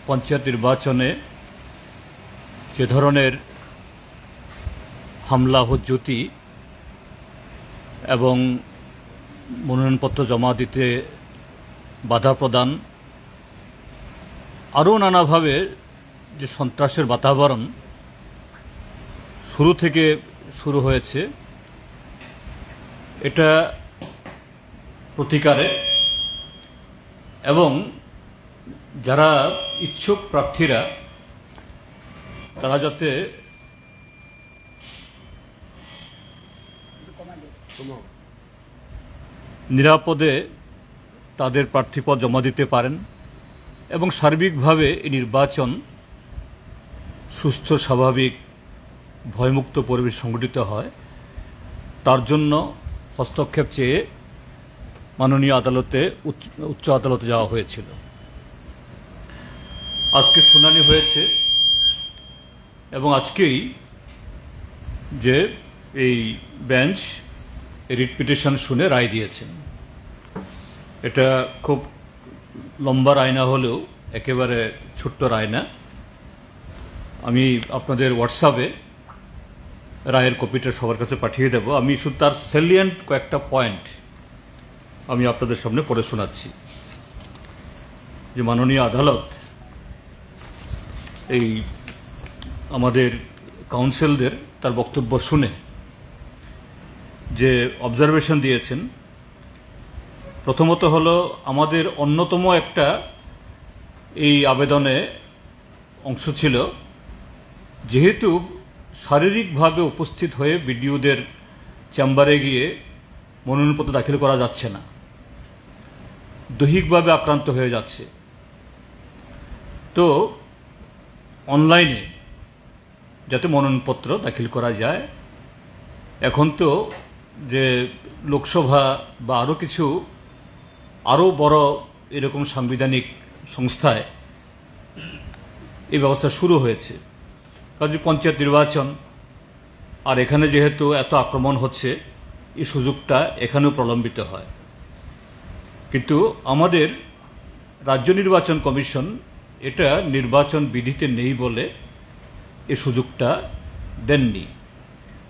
পঞ্চায়েত নির্বাচনে যে ধরনের হামলা হুজ্জতি এবং মনোনয়নপত্র জমা দিতে বাধা প্রদান আরও নানাভাবে যে সন্ত্রাসের বাতাবরণ শুরু থেকে শুরু হয়েছে, এটা প্রতিকারে এবং যারা ইচ্ছুক প্রার্থীরা তারা যাতে নিরাপদে তাদের প্রার্থীপদ জমা দিতে পারেন এবং সার্বিকভাবে এই নির্বাচন সুস্থ, স্বাভাবিক, ভয়মুক্ত পরিবেশ সংগঠিত হয়, তার জন্য হস্তক্ষেপ চেয়ে মাননীয় আদালতে উচ্চ আদালতে যাওয়া হয়েছিল। আজকে শুনানি হয়েছে এবং আজকেই যে এই বেঞ্চ রিট পিটিশন শুনে রায় দিয়েছেন। এটা খুব লম্বা রায় না হলেও একেবারে ছোট্ট রায় না। আমি আপনাদের হোয়াটসঅ্যাপে রায়ের কপিটা সবার কাছে পাঠিয়ে দেব। আমি শুধু তার সেলিয়েন্ট কয়েকটা পয়েন্ট আমি আপনাদের সামনে পড়ে শোনাচ্ছি। যে মাননীয় আদালত এই আমাদের কাউন্সিলদের তার বক্তব্য শুনে যে অবজারভেশন দিয়েছেন, প্রথমত হলো আমাদের অন্যতম একটা এই আবেদনে অংশ ছিল, যেহেতু শারীরিকভাবে উপস্থিত হয়ে বিডিওদের চেম্বারে গিয়ে মনোনয়নপত্র দাখিল করা যাচ্ছে না, দৈহিকভাবে আক্রান্ত হয়ে যাচ্ছে, তো অনলাইনে যাতে মনোনয়নপত্র দাখিল করা যায়। এখন তো যে লোকসভা বা আরও কিছু আরও বড় এরকম সাংবিধানিক সংস্থায় এই ব্যবস্থা শুরু হয়েছে, কাজে পঞ্চায়েত নির্বাচন আর এখানে যেহেতু এত আক্রমণ হচ্ছে, এই সুযোগটা এখানেও প্রলম্বিত হয়। কিন্তু আমাদের রাজ্য নির্বাচন কমিশন এটা নির্বাচন বিধিতে নেই বলে এই সুযোগটা দেননি।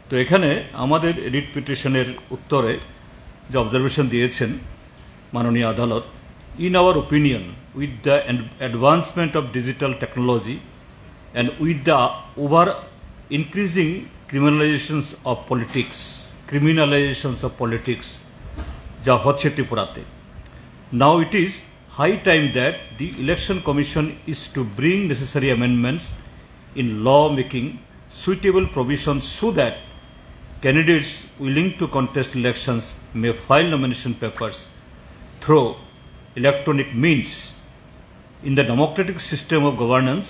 তো এখানে আমাদের রিট পিটিশনের উত্তরে যে অবজারভেশন দিয়েছেন মাননীয় আদালত, in our opinion with the advancement of digital technology and with the over increasing criminalizations of politics যা হচ্ছে ত্রিপুরাতে, now it is high time that the election commission is to bring necessary amendments in law making suitable provisions so that candidates willing to contest elections may file nomination papers through electronic means. In the democratic system of governance,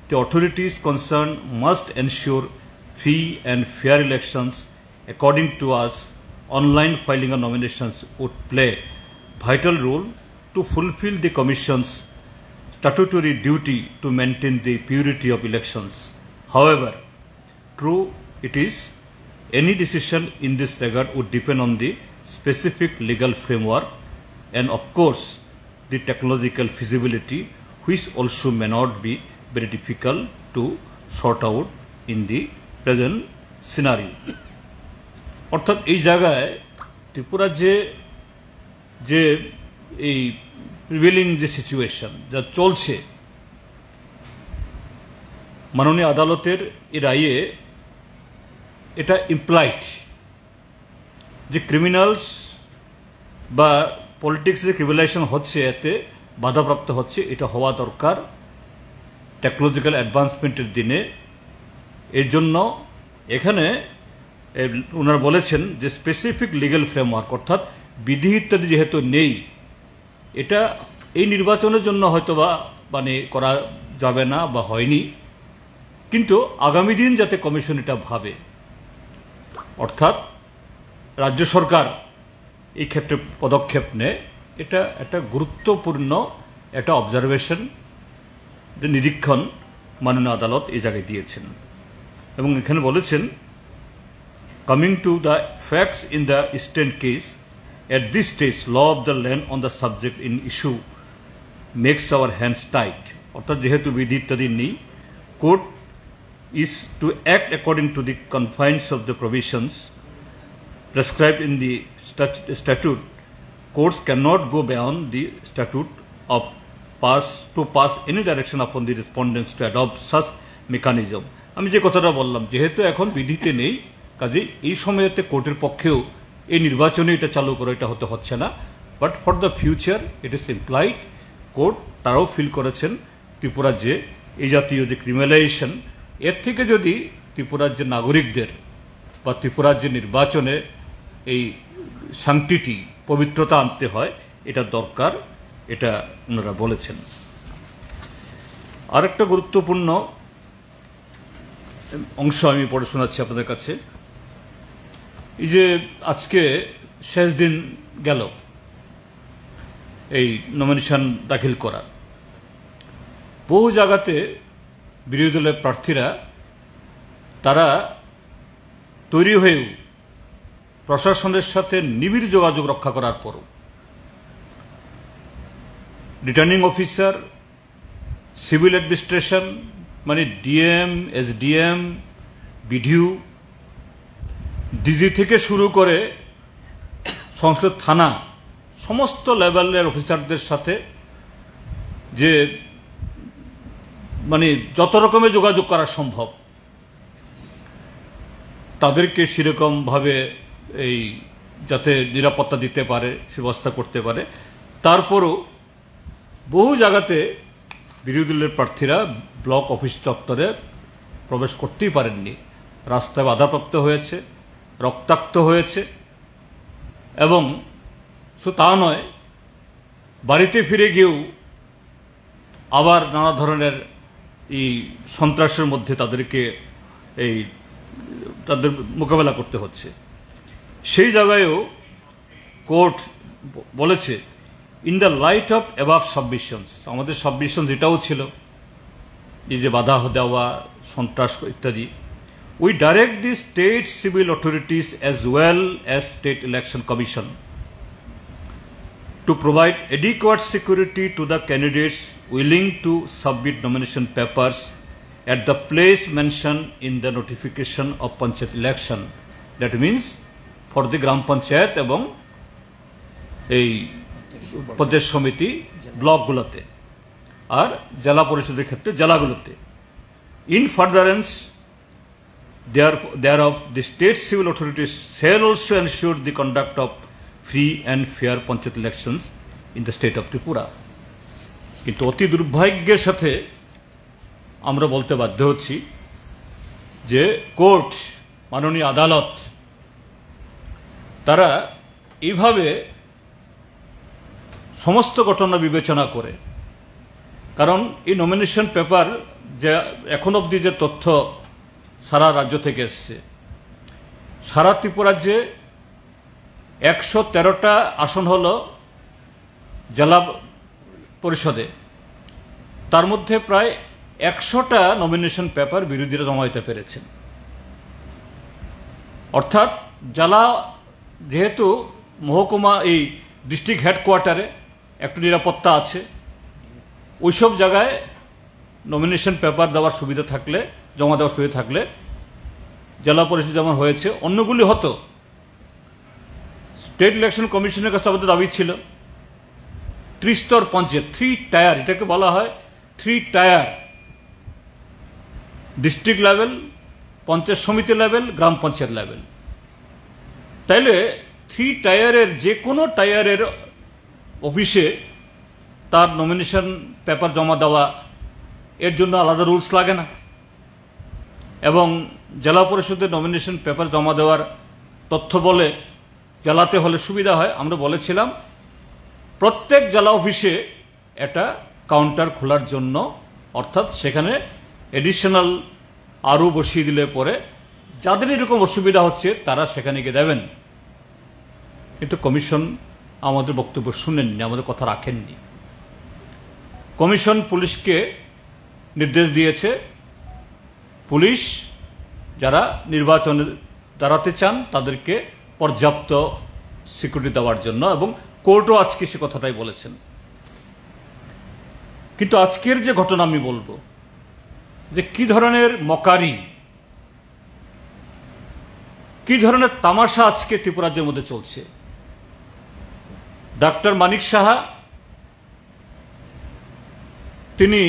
the authorities concerned must ensure free and fair elections. According to us, online filing of nominations would play a vital role to fulfill the Commission's statutory duty to maintain the purity of elections. However, true it is, any decision in this regard would depend on the specific legal framework and, of course, the technological feasibility, which also may not be very difficult to sort out in the present scenario. অর্থাৎ এই জায়গায় ত্রিপুরা যে এই prevailing যে situation যা চলছে, মাননীয় আদালতের এই রায়ে এটা ইমপ্লাইড যে ক্রিমিনালস বা পলিটিক্স যে ক্রিমিনালাইজেশন হচ্ছে, এতে বাধাপ্রাপ্ত হচ্ছে, এটা হওয়া দরকার টেকনোলজিক্যাল অ্যাডভান্সমেন্টের দিনে। এর জন্য এখানে ওনারা বলেছেন যে স্পেসিফিক লিগ্যাল ফ্রেমওয়ার্ক, অর্থাৎ বিধি ইত্যাদি যেহেতু নেই, এটা এই নির্বাচনের জন্য হয়তোবা মানে করা যাবে না বা হয়নি, কিন্তু আগামী দিন যাতে কমিশন এটা ভাবে, অর্থাৎ রাজ্য সরকার এই ক্ষেত্রে পদক্ষেপ নেয়, এটা একটা গুরুত্বপূর্ণ একটা অবজারভেশন, নিরীক্ষণ মাননীয় আদালত এই জায়গায় দিয়েছেন। এবং এখানে বলেছেন, coming to the facts in the eastern case, at this stage law of the land on the subject in issue makes our hands tight. অর্থাৎ যেহেতু বিধি ইত্যাদি নেই, court is to act according to the confines of the provisions prescribed in the statute. Courts cannot go beyond the statute of pass any direction upon the respondents to adopt such mechanism. আমি যে কথাটা বললাম, যেহেতু এখন বিধিতে নেই, কাজে এই সময়তে কোর্টের পক্ষেও এই নির্বাচনে এটা চালু করে এটা হচ্ছে না। But for the future it is implied, court তারাও ফিল করেছেন ত্রিপুরা যে এই জাতীয় যে ক্রিমিনালাইজেশন, এর থেকে যদি ত্রিপুরার যে নাগরিকদের বা ত্রিপুরার যে নির্বাচনে এই শান্তিটি পবিত্রতা আনতে হয়, এটা দরকার, এটা ওনারা বলেছেন। আরেকটা গুরুত্বপূর্ণ অংশ আমি পড়ে শোনাচ্ছি আপনাদের কাছে। এই যে আজকে শেষ দিন গেল এই নমিনেশন দাখিল করার, বহু জায়গাতে বিরোধী দলের প্রার্থীরা তারা তৈরি হয়েও প্রশাসনের সাথে নিবিড় যোগাযোগ রক্ষা করার পরও রিটার্নিং অফিসার, সিভিল অ্যাডমিনিস্ট্রেশন মানে ডিএম, এসডিএম, বিডিও, ডিজি থেকে শুরু করে সংসদ থানা সমস্ত লেভেলের অফিসারদের সাথে যে মানে যত রকমের যোগাযোগ করা সম্ভব তাদেরকে সেরকমভাবে এই যাতে নিরাপত্তা দিতে পারে সে ব্যবস্থা করতে পারে। তারপরও বহু জায়গাতে বিরোধী দলের প্রার্থীরা ব্লক অফিস চত্বরে প্রবেশ করতেই পারেননি, রাস্তায় বাধাপ্রাপ্ত হয়েছে, রক্তাক্ত হয়েছে, এবং শুধু তা নয়, বাড়িতে ফিরে গিয়েও আবার নানা ধরনের এই সন্ত্রাসের মধ্যে তাদেরকে তাদের মোকাবেলা করতে হচ্ছে। সেই জায়গায়ও কোর্ট বলেছে, in the light off above submissions, আমাদের সাবমিশনস এটাও ছিল এই যে বাধা দেওয়া, সন্ত্রাস ইত্যাদি, we direct the state civil authorities as well as state election commission to provide adequate security to the candidates willing to submit nomination papers at the place mentioned in the notification of Panchayat election. That means for the Gram Panchayat এবং এই প্রদেশ সমিতি ব্লকগুলোতে আর জেলা পরিষদের ক্ষেত্রে জেলাগুলোতে। In furtherance thereof, the state civil authorities shall also ensure the conduct of free and fair Panchayat elections in the state of Tripura. কিন্তু অতি দুর্ভাগ্যের সাথে আমরা বলতে বাধ্য হচ্ছি যে কোর্ট, মাননীয় আদালত, তারা এইভাবে সমস্ত ঘটনা বিবেচনা করে, কারণ এই নমিনেশন পেপার যে এখন অবধি যে তথ্য সারা রাজ্য থেকে এসছে, সারা ত্রিপুরা যে 113টা আসন হল জেলা পরিষদে, তার মধ্যে প্রায় 100টা নমিনেশন পেপার বিরোধীরা জমা দিতে পেরেছেন। অর্থাৎ জেলা যেহেতু মহকুমা এই ডিস্ট্রিক্ট হেডকোয়ার্টারে একটু নিরাপত্তা আছে, ওইসব জায়গায় নমিনেশন পেপার দেওয়ার সুবিধা থাকলে, জমা দেওয়ার সুবিধা থাকলে জেলা পরিষদ যেমন হয়েছে অন্যগুলি হতো। স্টেট ইলেকশন কমিশনের কাছে আমাদের দাবি ছিল ত্রিস্তর পঞ্চায়েত, 3 টায়ার, এটাকে বলা হয় 3 টায়ার, ডিস্ট্রিক্ট লেভেল, পঞ্চায়েত সমিতি লেভেল, গ্রাম পঞ্চায়েত লেভেল। তাইলে 3 টায়ারের যে কোনো টায়ারের অফিসে তার নমিনেশন পেপার জমা দেওয়া, এর জন্য আলাদা রুলস লাগে না, এবং জেলা পরিষদের নমিনেশন পেপার জমা দেওয়ার তথ্য বলে জেলাতে হলে সুবিধা হয়। আমরা বলেছিলাম প্রত্যেক জেলা অফিসে একটা কাউন্টার খোলার জন্য, অর্থাৎ সেখানে এডিশনাল আরও বসিয়ে দিলে পরে যাদের এরকম অসুবিধা হচ্ছে তারা সেখানে গিয়ে দেবেন। কিন্তু কমিশন আমাদের বক্তব্য শুনেননি, আমাদের কথা রাখেননি। কমিশন পুলিশকে নির্দেশ দিয়েছে, পুলিশ যারা নির্বাচনে দাঁড়াতে চান তাদেরকে পর্যাপ্ত সিকিউরিটি দেওয়ার জন্য, এবং কোর্টও আজকে সে কথাটাই বলেছেন। কিন্তু আজকের যে ঘটনা আমি বলবো যে কি ধরনের মকারি, কি ধরনের তামাশা আজকে ত্রিপুরা রাজ্যের মধ্যে চলছে। ডাক্তার মানিক সাহা তিনি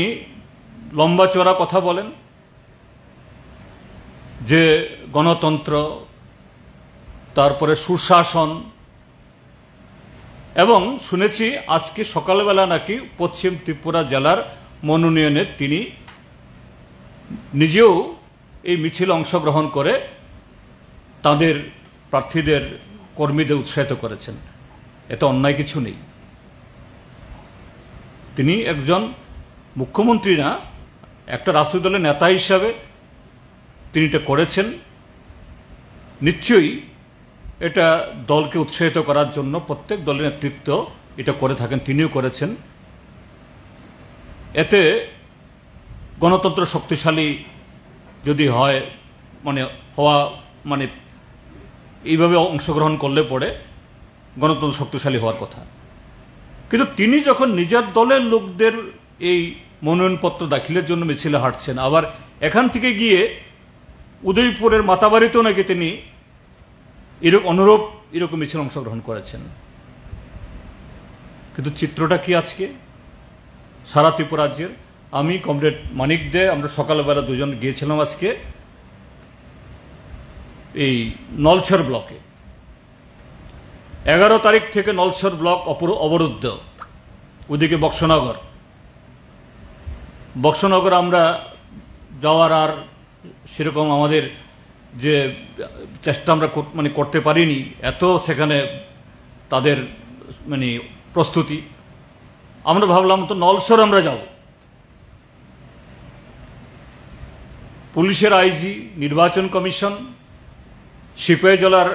লম্বা চড়া কথা বলেন যে গণতন্ত্র, তারপরে সুশাসন, এবং শুনেছি আজকে সকালবেলা নাকি পশ্চিম ত্রিপুরা জেলার মনোনয়নে তিনি নিজেও এই মিছিলে অংশগ্রহণ করে তাদের প্রার্থীদের কর্মীদের উৎসাহিত করেছেন। এতে অন্যায় কিছু নেই। তিনি একজন মুখ্যমন্ত্রী না, একটা রাজনৈতিক দলের নেতা হিসাবে তিনি এটা করেছেন। নিশ্চয়ই এটা দলকে উৎসাহিত করার জন্য প্রত্যেক দলের নেতৃত্ব এটা করে থাকেন, তিনিও করেছেন। এতে গণতন্ত্র শক্তিশালী যদি হয়, মানে এইভাবে অংশগ্রহণ করলে পরে গণতন্ত্র শক্তিশালী হওয়ার কথা। কিন্তু তিনি যখন নিজের দলের লোকদের এই মনোনয়নপত্র দাখিলের জন্য মিছিলে হাঁটছেন, আবার এখান থেকে গিয়ে উদয়পুরের মাতাবাড়িতেও নাকি তিনি এরকম মিছিল অংশগ্রহণ করেছেন। কিন্তু চিত্রটা কি আজকে সারা ত্রিপুরা রাজ্যের? আমি কমরেড মানিক দে, আমরা সকালবেলা দুজন গিয়েছিলাম আজকে এই নলছর ব্লকে। 11 তারিখ থেকে নলছর ব্লক অবরুদ্ধ, ওদিকে বক্সনগর আমরা যাওয়ার আর সেরকম আমাদের যে চেষ্টা আমরা করতে পারিনি, এত সেখানে তাদের প্রস্তুতি। আমরা ভাবলাম তো নলছর আমরা যাব। পুলিশের আইজি, নির্বাচন কমিশন, সিপাহী জেলার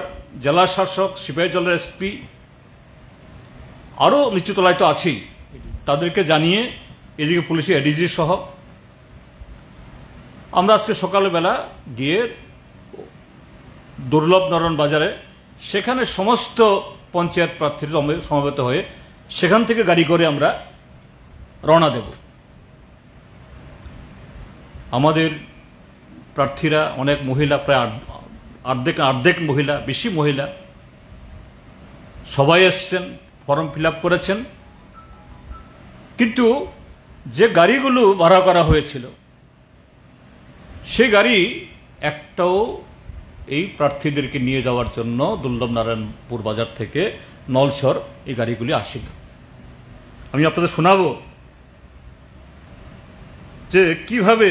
জেলা শাসক, সিপাহী জেলার এসপি, আরও নিচুতলায় তো আছেই, তাদেরকে জানিয়ে এদিকে পুলিশের এডিজি সহ আমরা আজকে সকালবেলা গিয়ে দুর্লভ নারায়ণ বাজারে, সেখানে সমস্ত পঞ্চায়েত প্রার্থীরা সমবেত হয়ে সেখান থেকে গাড়ি করে আমরা রওনা দেব। আমাদের প্রার্থীরা অনেক মহিলা, প্রায় অর্ধেক মহিলা, বেশি মহিলা, সবাই এসছেন, ফর্ম ফিল আপ করেছেন। কিন্তু যে গাড়িগুলো ভাড়া করা হয়েছিল সে গাড়ি একটাও এই প্রার্থীদেরকে নিয়ে যাওয়ার জন্য দুর্লভ নারায়ণপুর বাজার থেকে নলছর এই গাড়িগুলি আসেনি। আমি আপনাদের শোনাবো যে কিভাবে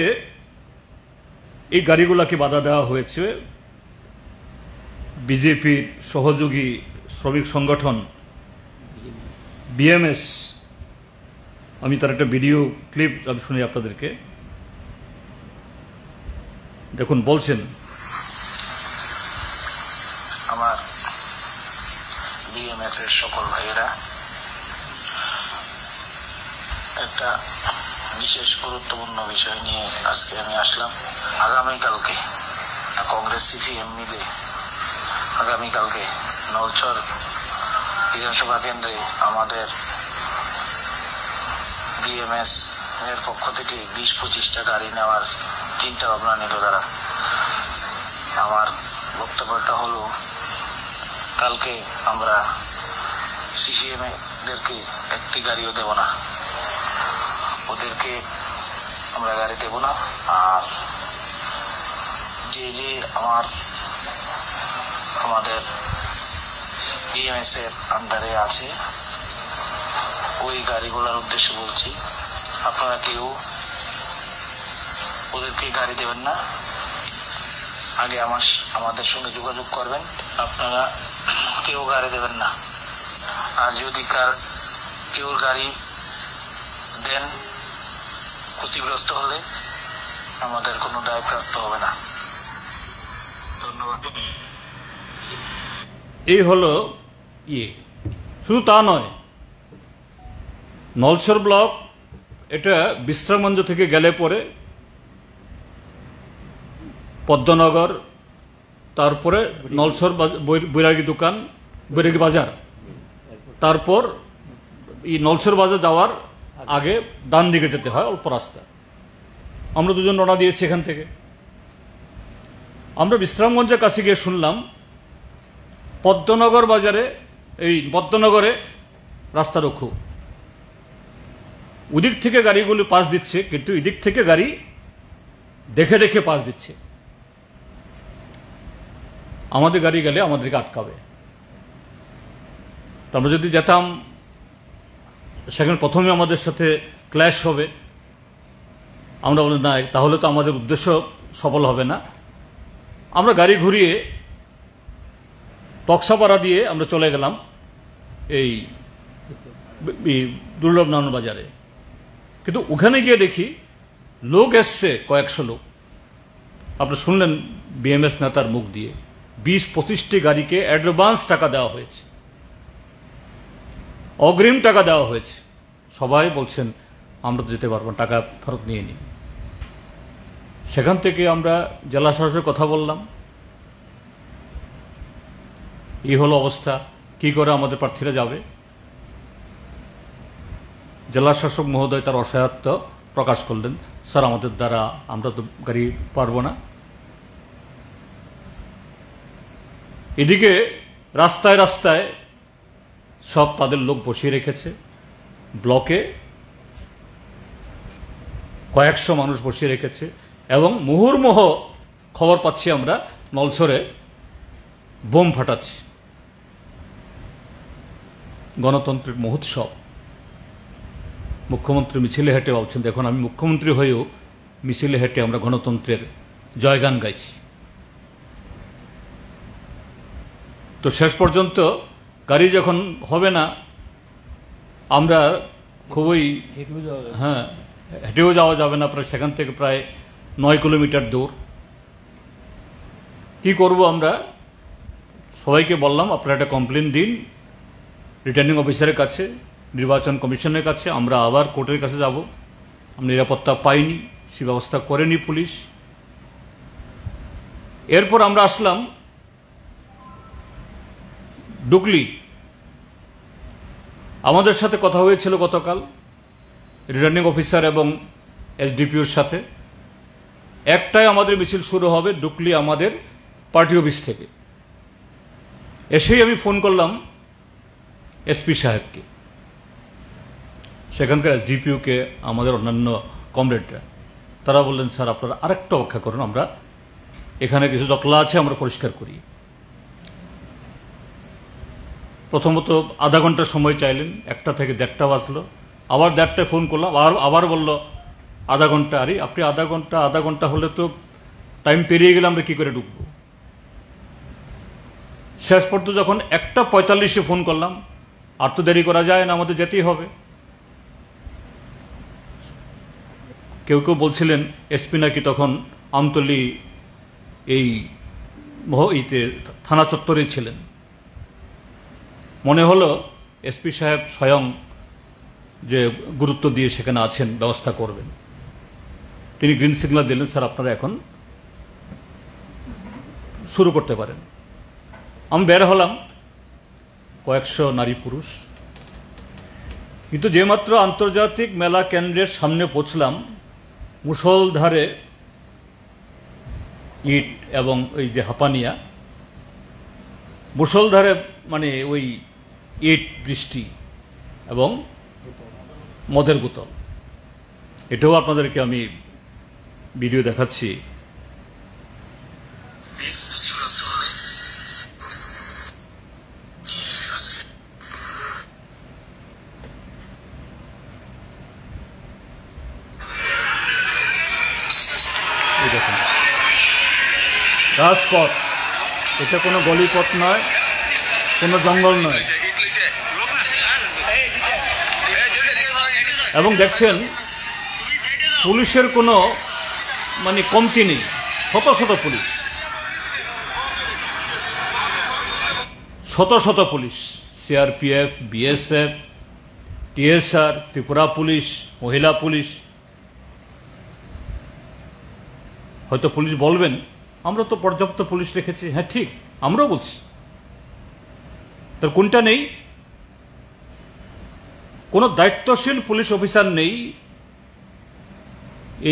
এই গাড়িগুলোকে বাধা দেওয়া হয়েছে। বিজেপির সহযোগী শ্রমিক সংগঠন বিএমএস, আমি তার একটা ভিডিও ক্লিপ আমি শুনি আপনাদেরকে। দেখুন, বলছেন আমার বিএমএস এর সকল ভাইয়েরা, একটা বিশেষ গুরুত্বপূর্ণ বিষয় নিয়ে আজকে আমি আসলাম। আগামীকালকে কংগ্রেস সিপিএম মিলে আগামীকালকে নলছর বিধানসভা কেন্দ্রে আমাদের বিএমএস এর পক্ষ থেকে 20-25টা গাড়ি নেওয়ার চিন্তা ভাবনা নিল তারা। আমার বক্তব্যটা হলো, কালকে আমরা সিপিএম দেরকে একটি গাড়িও দেব না, ওদেরকে আমরা গাড়ি দেব না। আর যে আমাদের বিএমএস এর আন্ডারে আছে ওই গাড়িগুলোর উদ্দেশ্যে বলছি, আপনারা কেউ ওদেরকে গাড়ি দেবেন না। আগে আমাদের সঙ্গে যোগাযোগ করবেন, আপনারা কেউ গাড়ি দেবেন না। আর যদি কেউ গাড়ি দেন, ক্ষতিগ্রস্ত হলে আমাদের কোনো দায়প্রাপ্ত হবে না। ধন্যবাদ। এই হলো শুধু তা নয়, নলছর ব্লক এটা বিশ্রামগঞ্জ থেকে গেলে পরে পদ্মনগর, তারপরে নলছর বৈরাগী বাজার, তারপর এই নলছর বাজার যাওয়ার আগে ডান দিকে যেতে হয়, অল্প রাস্তা। আমরা দুজন রওনা দিয়েছি এখান থেকে। আমরা বিশ্রামগঞ্জের কাছে গিয়ে শুনলাম পদ্মনগর বাজারে, এই পদ্মনগরে রাস্তা রক্ষু, ওদিক থেকে গাড়িগুলি পাস দিচ্ছে, কিন্তু এদিক থেকে গাড়ি দেখে দেখে পাস দিচ্ছে। আমাদের গাড়ি গেলে আমাদেরকে আটকাবে। তো আমরা যদি যেতাম, সেখানে প্রথমে আমাদের সাথে ক্ল্যাশ হবে। আমরা বলি না, তাহলে তো আমাদের উদ্দেশ্য সফল হবে না। আমরা গাড়ি ঘুরিয়ে টকসাপাড়া দিয়ে আমরা চলে গেলাম এই দুর্লভনারায়ণ বাজারে। কিন্তু ওখানে গিয়ে দেখি লোক এসছে, কয়েকশো লোক। আপনি শুনলেন বিএমএস নেতার মুখ দিয়ে 20-25টি গাড়িকে অ্যাডভান্স টাকা দেওয়া হয়েছে, অগ্রিম টাকা দেওয়া হয়েছে। সবাই বলছেন আমরা তো যেতে পারবো না, টাকা ফেরত নিয়ে নিই। সেখান থেকে আমরা জেলা শাসকের কথা বললাম, এই হলো অবস্থা, কি করে আমাদের প্রার্থীরা যাবে। জেলা শাসক মহোদয় তার অসহায়ত্ব প্রকাশ করলেন, স্যার আমাদের দ্বারা আমরা তো গাড়ি পারবো না। এদিকে রাস্তায় রাস্তায় সব তাদের লোক বসিয়ে রেখেছে, ব্লকে কয়েকশো মানুষ বসিয়ে রেখেছে, এবং মুহুর্মুহ খবর পাচ্ছি আমরা নলছরে বোম ফাটাচ্ছি। গণতন্ত্রের মহোৎসব। মুখ্যমন্ত্রী মিছিলে হেঁটে বলছেন, দেখুন আমি মুখ্যমন্ত্রী হয়েও মিছিলে হেঁটে আমরা গণতন্ত্রের জয়গান গাইছি। তো শেষ পর্যন্ত গাড়ি যখন হবে না, আমরা খুবই হেঁটেও যাওয়া যাবে না, প্রায় সেখান থেকে প্রায় 9 কিলোমিটার দূর। কি করব আমরা? সবাইকে বললাম আপনারা একটা কমপ্লেন দিন রিটার্নিং অফিসারের কাছে, নির্বাচন কমিশনের কাছে। আমরা আবার কোর্টের কাছে যাব। আমরা নিরাপত্তা পাইনি, সে ব্যবস্থা করেনি পুলিশ। এরপর আমরা আসলাম ডুকলি। আমাদের সাথে কথা হয়েছিল গতকাল রিটার্নিং অফিসার এবং এসডিপিওর সাথে। একটাই আমাদের মিছিল শুরু হবে ডুকলি আমাদের পার্টি অফিস থেকে। এসেই আমি ফোন করলাম এসপি সাহেবকে, সেখানকার এসডিপিওকে, আমাদের অন্যান্য কমরেডরা। তারা বললেন স্যার আপনারা আরেকটা অপেক্ষা করুন, আমরা এখানে কিছু জটলা আছে, আমরা পরিষ্কার করি। প্রথমত আধা ঘন্টার সময় চাইলেন, 1টা থেকে 1:30 বাজলো। আবার 1:30টায় ফোন করলাম, আবার বলল আধা ঘন্টা। আরে আপনি আধা ঘন্টা হলে তো টাইম পেরিয়ে গেলে আমরা কি করে ঢুকবো। শেষ পর্যন্ত যখন 1:45-এ ফোন করলাম, আর তো দেরি করা যায় না, আমাদের যেতেই হবে। কেউ কেউ বলছিলেন এসপি নাকি তখন আমতলী এই থানা চত্বরেই ছিলেন। মনে হলো এসপি সাহেব স্বয়ং যে গুরুত্ব দিয়ে সেখানে আছেন, ব্যবস্থা করবেন। তিনি গ্রিন সিগন্যাল দিলেন, স্যার আপনারা এখন শুরু করতে পারেন। আমি বের হলাম, কয়েকশো নারী পুরুষ। কিন্তু যেমাত্র আন্তর্জাতিক মেলা কেন্দ্রের সামনে পৌঁছলাম, মুষলধারে ইট এবং ওই যে হাঁপানিয়া, মুষলধারে মানে ওই ইট বৃষ্টি এবং মদের বোতল। এটাও আপনাদেরকে আমি ভিডিও দেখাচ্ছি। দেখুন রাজপথ, এটা কোনো গলিপথ নয়, কোনো জঙ্গল নয়। এবং দেখছেন পুলিশের কোনো মানে কমতি নেই, শত শত পুলিশ, শত শত police, CRPF, BSF, TSR, Tripura police, মহিলা পুলিশ। হয়তো পুলিশ বলবেন আমরা তো পর্যাপ্ত পুলিশ রেখেছি। হ্যাঁ ঠিক, আমরাও বলছি, তার কোনটা নেই? কোনো দায়িত্বশীল পুলিশ অফিসার নেই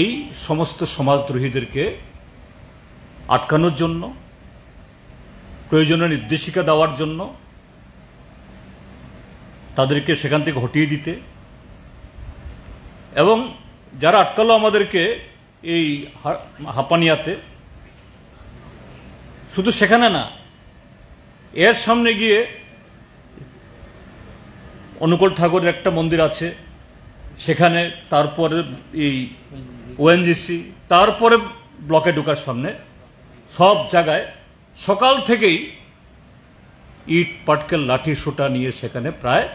এই সমস্ত সমাজদ্রোহীদেরকে আটকানোর জন্য, প্রয়োজনীয় নির্দেশিকা দেওয়ার জন্য, তাদেরকে সেখান থেকে হটিয়ে দিতে। এবং যারা আটকালো আমাদেরকে এই হাঁপানিয়াতে, শুধু সেখানে না, এর সামনে গিয়ে অনুকূল ঠাকুরের একটা মন্দির আছে সেখানে, তারপরে এই ওএনজিসি, তারপরে ব্লকে ঢোকার সামনে, সব জায়গায় সকাল থেকেই ইট পাটকেল লাঠি সোটা নিয়ে সেখানে প্রায়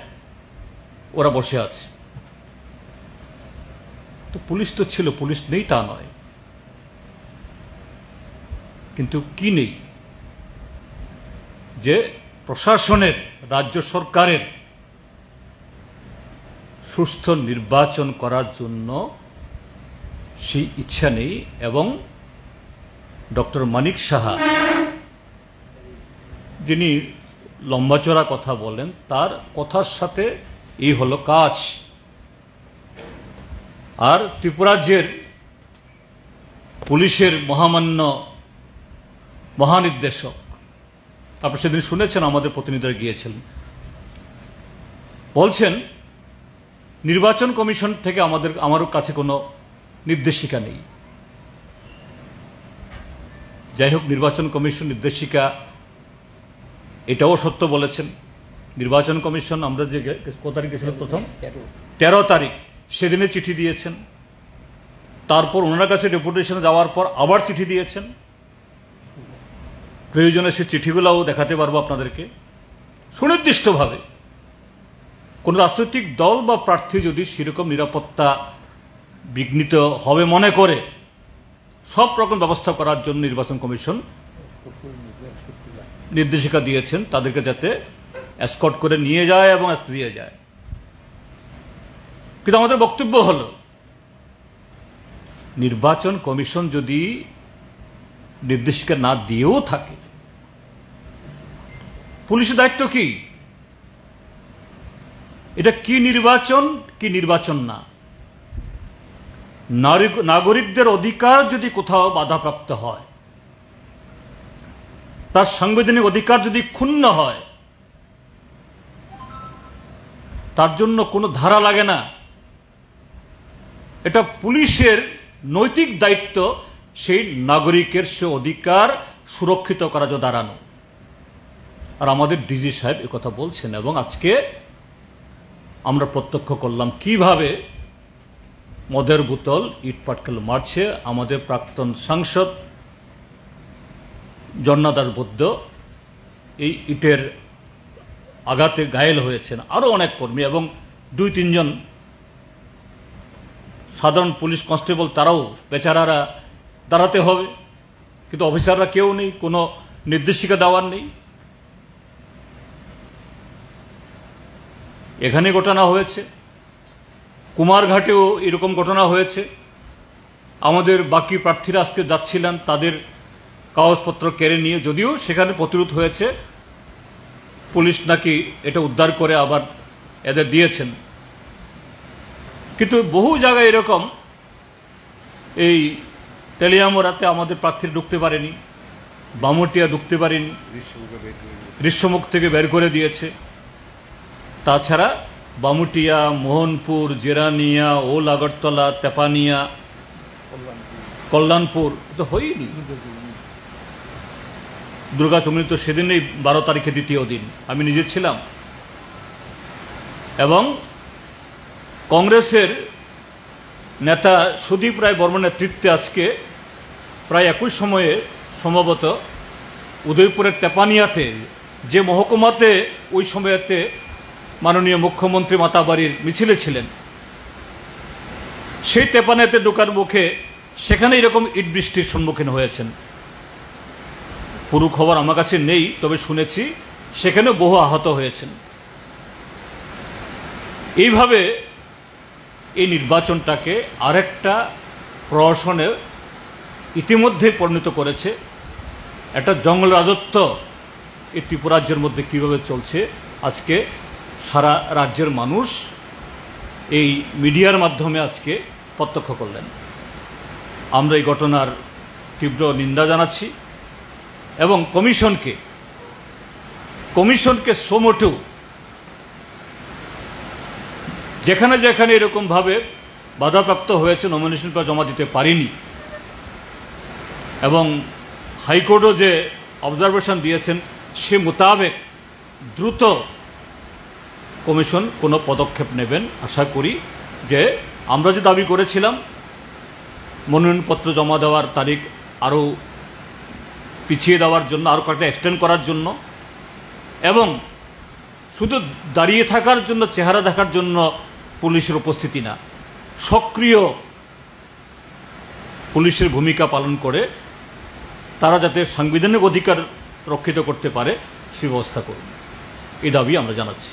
ওরা বসে আছে। তো পুলিশ তো ছিল, পুলিশ নেই তা নয়, কিন্তু কি নেই যে প্রশাসনের, রাজ্য সরকারের সুস্থ নির্বাচন করার জন্য সেই ইচ্ছা নেই। এবং ডক্টর মানিক সাহা যিনি লম্বাচড়া কথা বলেন, তার কথার সাথে এই হলো কাজ। আর ত্রিপুরাজ্যের পুলিশের মহামান্য মহানির্দেশক, আপনি সেদিন শুনেছেন, আমাদের প্রতিনিধিরা গিয়েছিলেন, বলছেন নির্বাচন কমিশন থেকে আমার কাছে কোনো নির্দেশিকা নেই। যাই হোক, নির্বাচন কমিশন নির্দেশিকা এটাও সত্য বলেছেন। নির্বাচন কমিশন আমরা যে কত তারিখ গেছিলাম, প্রথম 13 তারিখ, সেদিনে চিঠি দিয়েছেন। তারপর ওনার কাছে ডেপুটেশনে যাওয়ার পর আবার চিঠি দিয়েছেন। প্রয়োজনে সে চিঠিগুলোও দেখাতে পারবো আপনাদেরকে। সুনির্দিষ্টভাবে কোন রাজনৈতিক দল বা প্রার্থী যদি সেরকম নিরাপত্তা বিঘ্নিত হবে মনে করে, সব রকম ব্যবস্থা করার জন্য নির্বাচন কমিশন নির্দেশিকা দিয়েছেন, তাদেরকে যাতে এসকর্ট করে নিয়ে যায় এবং দিয়ে যায়। কিন্তু আমাদের বক্তব্য হল, নির্বাচন কমিশন যদি নির্দেশিকা না দিয়েও থাকে, পুলিশের দায়িত্ব কি? এটা কি নির্বাচন, কি নির্বাচন না? নাগরিকদের অধিকার যদি কোথাও বাধাপ্রাপ্ত হয়, তার সাংবিধানিক অধিকার যদি ক্ষুণ্ণ হয়, তার জন্য কোনো ধারা লাগে না। এটা পুলিশের নৈতিক দায়িত্ব সেই নাগরিকের সে অধিকার সুরক্ষিত করা জন্য দাঁড়ানো। আর আমাদের ডিজি সাহেব একথা বলছেন, এবং আজকে আমরা প্রত্যক্ষ করলাম কিভাবে মদের বোতল, ইট পাটকেল মারছে। আমাদের প্রাক্তন সাংসদ জন্না দাস বৈদ্য এই ইটের আঘাতে ঘায়েল হয়েছেন, আরো অনেক কর্মী এবং 2-3 জন সাধারণ পুলিশ কনস্টেবল, তারাও বেচারারা দাঁড়াতে হবে, কিন্তু অফিসাররা কেউ নেই, কোনো নির্দেশিকা দেওয়ার নেই। এখানে ঘটনা হয়েছে, কুমারঘাটেও এরকম ঘটনা হয়েছে। আমাদের বাকি প্রার্থীরা আজকে যাচ্ছিলেন, তাদের কাগজপত্র কেড়ে নিয়ে, যদিও সেখানে প্রতিরোধ হয়েছে, পুলিশ নাকি এটা উদ্ধার করে আবার এদের দিয়েছেন। কিন্তু বহু জায়গায় এরকম, এই তেলিয়ামোড়াতে আমাদের প্রার্থীরা ঢুকতে পারেনি, বামুটিয়া ঢুকতে পারেনি, গ্রীষ্মমুখ থেকে বের করে দিয়েছে। তাছাড়া বামুটিয়া, মোহনপুর, জেরানিয়া, ওল আগরতলা, তেপানিয়া, কল্যাণপুর তো হয়নি। দুর্গা চমনি তো সেদিনেই 12 তারিখে দ্বিতীয় দিন আমি নিজে ছিলাম। এবং কংগ্রেসের নেতা সুদীপ রায় বর্মন নেতৃত্বে আজকে প্রায় একই সময়ে সম্ভবত উদয়পুরের তেপানিয়াতে, যে মহকুমাতে ওই সময়েতে মাননীয় মুখ্যমন্ত্রী মাতাবাড়ির মিছিলে ছিলেন, সেই তেপানিয়াতে ঢোকার মুখে সেখানে এরকম ইট বৃষ্টির সম্মুখীন হয়েছেন। পুরো খবর আমার কাছে নেই, তবে শুনেছি সেখানেও বহু আহত হয়েছেন। এইভাবে এই নির্বাচনটাকে আরেকটা প্রহসনে ইতিমধ্যে পরিণত করেছে। একটা জঙ্গল রাজত্ব এই ত্রিপুরাজ্যের মধ্যে কিভাবে চলছে, আজকে সারা রাজ্যের মানুষ এই মিডিয়ার মাধ্যমে আজকে প্রত্যক্ষ করলেন। আমরা এই ঘটনার তীব্র নিন্দা জানাচ্ছি এবং কমিশনকে সোমোটো যেখানে যেখানে এরকমভাবে বাধাপ্রাপ্ত হয়েছে, নমিনেশন পেপার জমা দিতে পারিনি, এবং হাইকোর্টও যে অবজারভেশন দিয়েছেন সে মোতাবেক দ্রুত কমিশন কোনো পদক্ষেপ নেবেন আশা করি। যে আমরা যে দাবি করেছিলাম মনোনয়নপত্র জমা দেওয়ার তারিখ আরও পিছিয়ে দেওয়ার জন্য, আরও কয়েকটা এক্সটেন্ড করার জন্য, এবং শুধু দাঁড়িয়ে থাকার জন্য, চেহারা দেখার জন্য পুলিশের উপস্থিতি না, সক্রিয় পুলিশের ভূমিকা পালন করে তারা যাতে সাংবিধানিক অধিকার রক্ষিত করতে পারে সে ব্যবস্থা করুন, এই দাবি আমরা জানাচ্ছি।